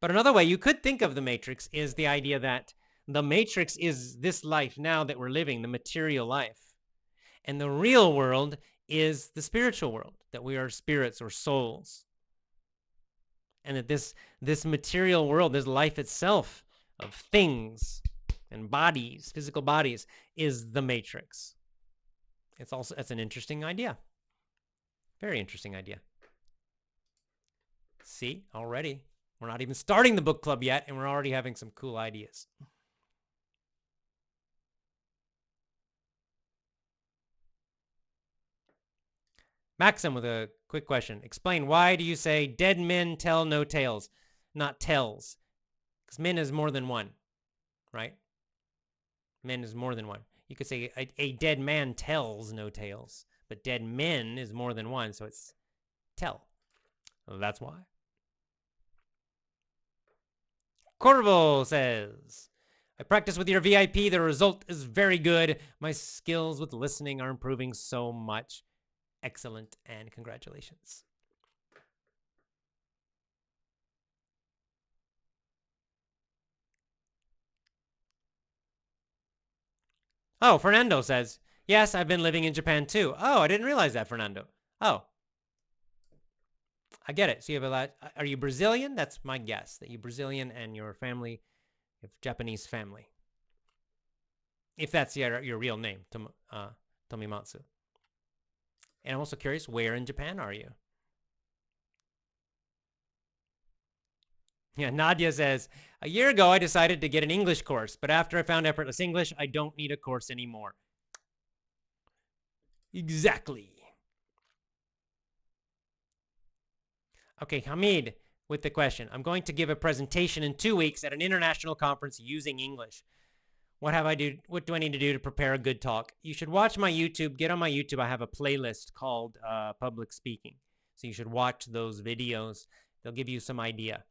But another way you could think of the Matrix is the idea that the Matrix is this life now that we're living, the material life. And the real world is the spiritual world, that we are spirits or souls. And that this material world, this life itself of things and bodies, physical bodies, is the Matrix. It's an interesting idea. Very interesting idea. See, already. We're not even starting the book club yet, and we're already having some cool ideas. Maxim with a quick question. Explain, why do you say dead men tell no tales, not tells? Because men is more than one, right? Men is more than one. You could say a dead man tells no tales, but dead men is more than one, so it's tell. Well, that's why. Corvo says, I practice with your VIP. The result is very good. My skills with listening are improving so much. Excellent, and congratulations. Oh, Fernando says, yes, I've been living in Japan too. Oh, I didn't realize that, Fernando. Oh, I get it. So you have a lot. Are you Brazilian? That's my guess, that you're Brazilian and your family, you have Japanese family. If that's your real name, Tomimatsu. And I'm also curious, where in Japan are you? Yeah, Nadia says, a year ago I decided to get an English course, but after I found effortless English, I don't need a course anymore. Exactly. Okay, Hamid with the question. I'm going to give a presentation in 2 weeks at an international conference using English. What do I need to do to prepare a good talk? You should watch my YouTube. Get on my YouTube. I have a playlist called Public Speaking. So you should watch those videos. They'll give you some idea.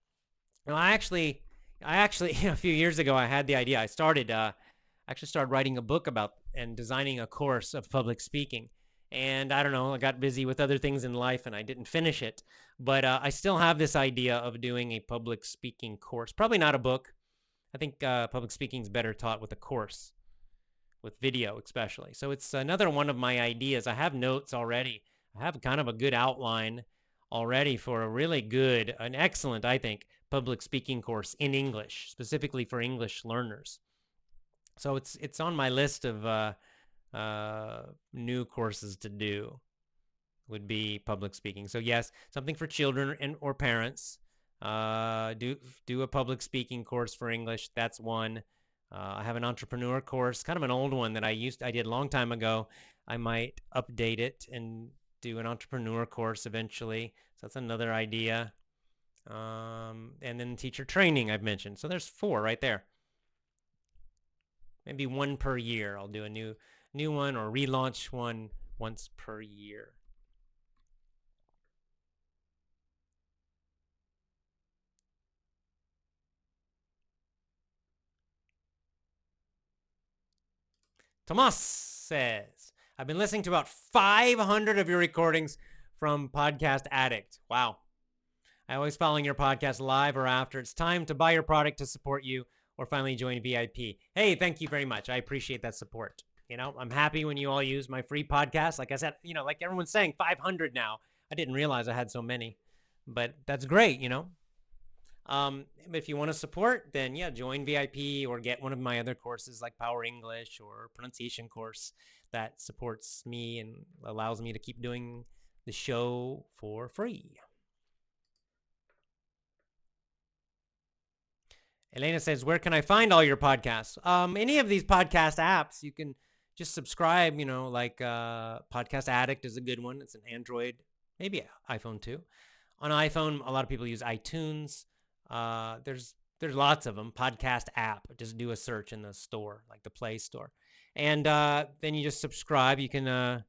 Now, I actually a few years ago, I had the idea. Actually started writing a book about and designing a course of public speaking. And I don't know, I got busy with other things in life and I didn't finish it. But I still have this idea of doing a public speaking course. Probably not a book. I think public speaking is better taught with a course, with video especially. So it's another one of my ideas. I have notes already. I have kind of a good outline already for a really good, an excellent, I think, public speaking course in English, specifically for English learners. So it's on my list of new courses to do. Would be public speaking. So yes, something for children and or parents. Do a public speaking course for English. That's one. I have an entrepreneur course, kind of an old one that I did a long time ago. I might update it and do an entrepreneur course eventually. So that's another idea. And then teacher training I've mentioned. So there's 4 right there. Maybe one per year. I'll do a new one or relaunch one once per year. Tomas says, I've been listening to about 500 of your recordings from Podcast Addict. Wow. I always following your podcast live or after. It's time to buy your product to support you or finally join VIP. Hey, thank you very much. I appreciate that support. I'm happy when you all use my free podcast. Like I said, like everyone's saying, 500 now. I didn't realize I had so many, but that's great. If you want to support, then yeah, join VIP or get one of my other courses like Power English or pronunciation course that supports me and allows me to keep doing the show for free. Elena says, where can I find all your podcasts? Any of these podcast apps, you can just subscribe, like Podcast Addict is a good one. It's an Android, maybe iPhone too. On iPhone, a lot of people use iTunes. There's lots of them. Podcast app. Just do a search in the store, like the Play Store. And then you just subscribe. You can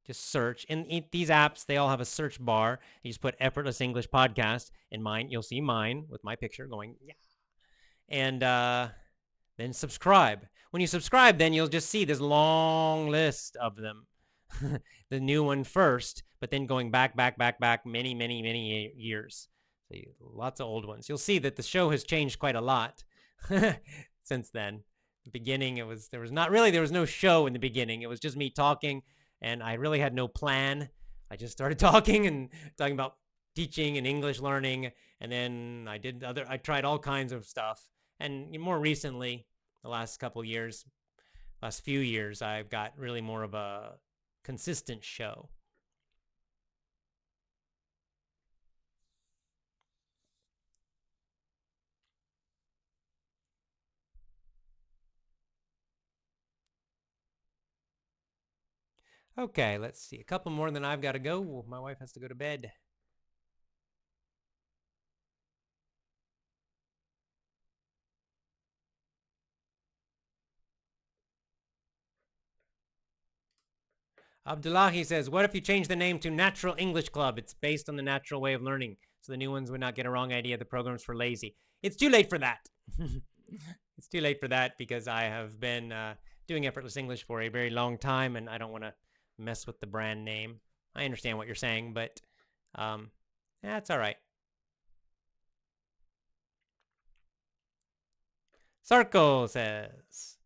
just search. And these apps, they all have a search bar. You just put Effortless English Podcast in mine. You'll see mine with my picture going, yeah. And then subscribe. When you subscribe, then you'll just see this long list of them. The new one first, but then going back many, many, many years. So lots of old ones. You'll see that the show has changed quite a lot since then. The beginning, there was no show in the beginning. It was just me talking, and I really had no plan. I just started talking about teaching and English learning, and then I tried all kinds of stuff. And more recently, the last few years, I've got really more of a consistent show. Okay, let's see. A couple more, then I've got to go. My wife has to go to bed. Abdullahi says, what if you change the name to Natural English Club? It's based on the natural way of learning, so the new ones would not get a wrong idea the program's for lazy. It's too late for that. It's too late for that because I have been doing Effortless English for a very long time, and I don't want to mess with the brand name. I understand what you're saying, but that's all right. Sarko says,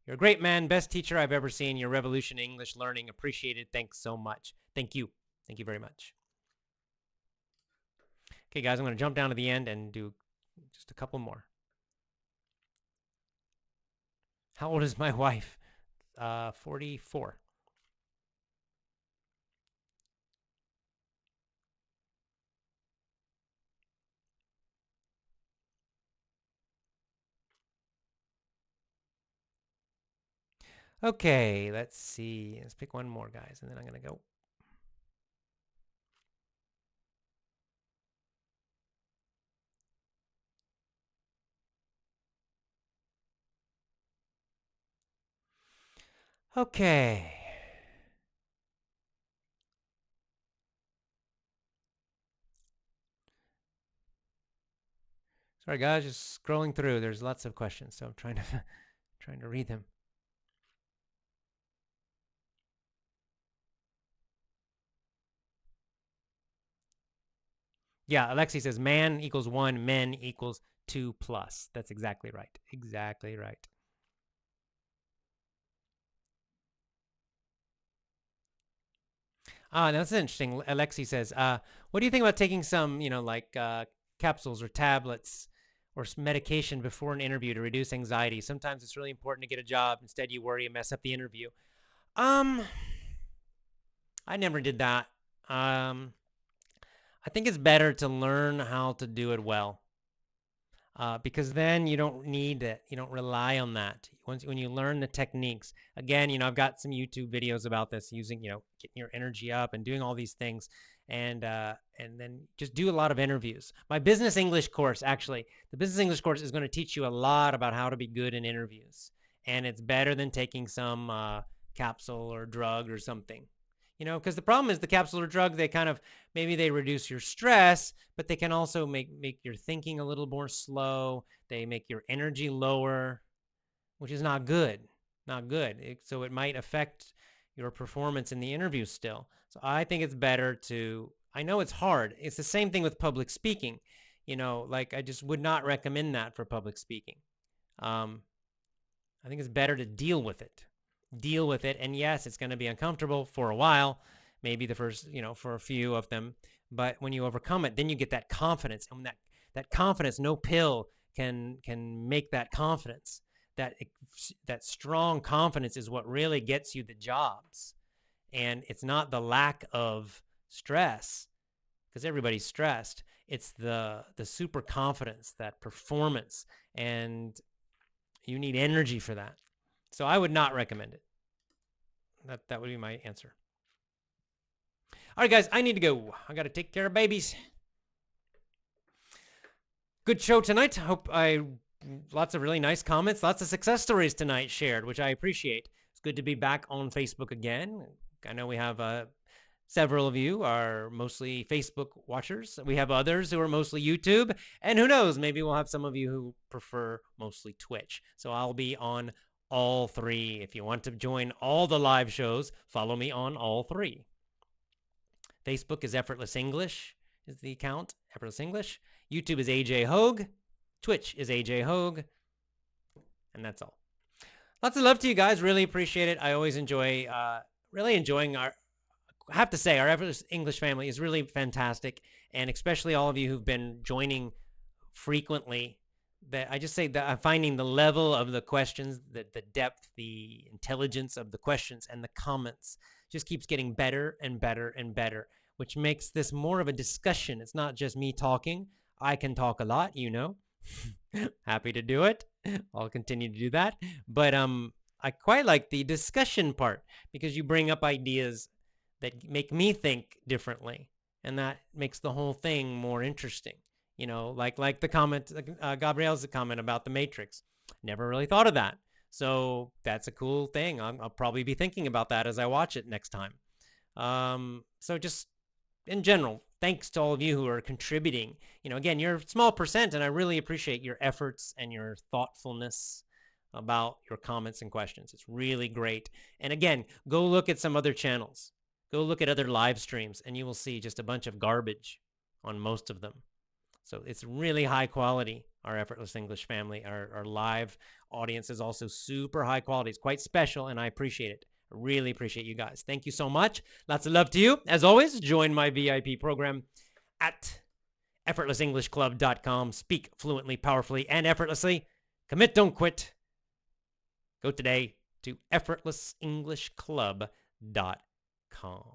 you're a great man, best teacher I've ever seen. Your revolution in English learning, appreciated. Thanks so much. Thank you. Thank you very much. Okay, guys, I'm going to jump down to the end and do just a couple more. How old is my wife? 44. Okay, let's see. Let's pick one more, guys, and then I'm going to go. Okay. Sorry, guys, just scrolling through. There's lots of questions, so I'm trying to trying to read them. Yeah, Alexi says man equals 1, men equals 2 plus. That's exactly right. Exactly right. That's interesting. Alexi says, what do you think about taking some, like capsules or tablets or medication before an interview to reduce anxiety? Sometimes it's really important to get a job. Instead, you worry and mess up the interview. Um, I never did that. I think it's better to learn how to do it well. Because then you don't need it. You don't rely on that. When you learn the techniques, again, I've got some YouTube videos about this, using, getting your energy up and doing all these things, and then just do a lot of interviews. My business English course, actually, the business English course is going to teach you a lot about how to be good in interviews, and it's better than taking some capsule or drug or something. Because the problem is the capsule or drug, they kind of, maybe they reduce your stress, but they can also make your thinking a little more slow. They make your energy lower, which is not good. Not good. So it might affect your performance in the interview still. So I think it's better to, I know it's hard. It's the same thing with public speaking. Like I just would not recommend that for public speaking. I think it's better to deal with it. Deal with it. And yes, it's going to be uncomfortable for a while, maybe the first, for a few of them. But when you overcome it, then you get that confidence. And when that confidence, no pill can make that confidence. That strong confidence is what really gets you the jobs. And it's not the lack of stress, because everybody's stressed. It's the super confidence, that performance, and you need energy for that. So I would not recommend it. That would be my answer. All right, guys, I need to go. I got to take care of babies. Good show tonight. Lots of really nice comments, lots of success stories tonight shared, which I appreciate. It's good to be back on Facebook again. I know we have several of you are mostly Facebook watchers. We have others who are mostly YouTube, and who knows, maybe we'll have some of you who prefer mostly Twitch. So I'll be on all three. If you want to join all the live shows, follow me on all three. Facebook is Effortless English, is the account, Effortless English. YouTube is AJ Hogue. Twitch is AJ Hogue. And that's all. Lots of love to you guys. Really appreciate it. I always enjoy, really enjoying I have to say, our Effortless English family is really fantastic. And especially all of you who've been joining frequently. That I just say that I'm finding the level of the questions, the depth, the intelligence of the questions and the comments just keeps getting better and better and better, which makes this more of a discussion. It's not just me talking. I can talk a lot, Happy to do it. I'll continue to do that. But I quite like the discussion part, because you bring up ideas that make me think differently, and that makes the whole thing more interesting. Like the comment, Gabrielle's comment about the Matrix. Never really thought of that. So that's a cool thing. I'll probably be thinking about that as I watch it next time. So just in general, thanks to all of you who are contributing. Again, you're a small percent, and I really appreciate your efforts and your thoughtfulness about your comments and questions. It's really great. And again, go look at some other channels. Go look at other live streams, and you will see just a bunch of garbage on most of them. So it's really high quality, our Effortless English family. Our live audience is also super high quality. It's quite special, and I appreciate it. I really appreciate you guys. Thank you so much. Lots of love to you. As always, join my VIP program at effortlessenglishclub.com. Speak fluently, powerfully, and effortlessly. Commit, don't quit. Go today to effortlessenglishclub.com.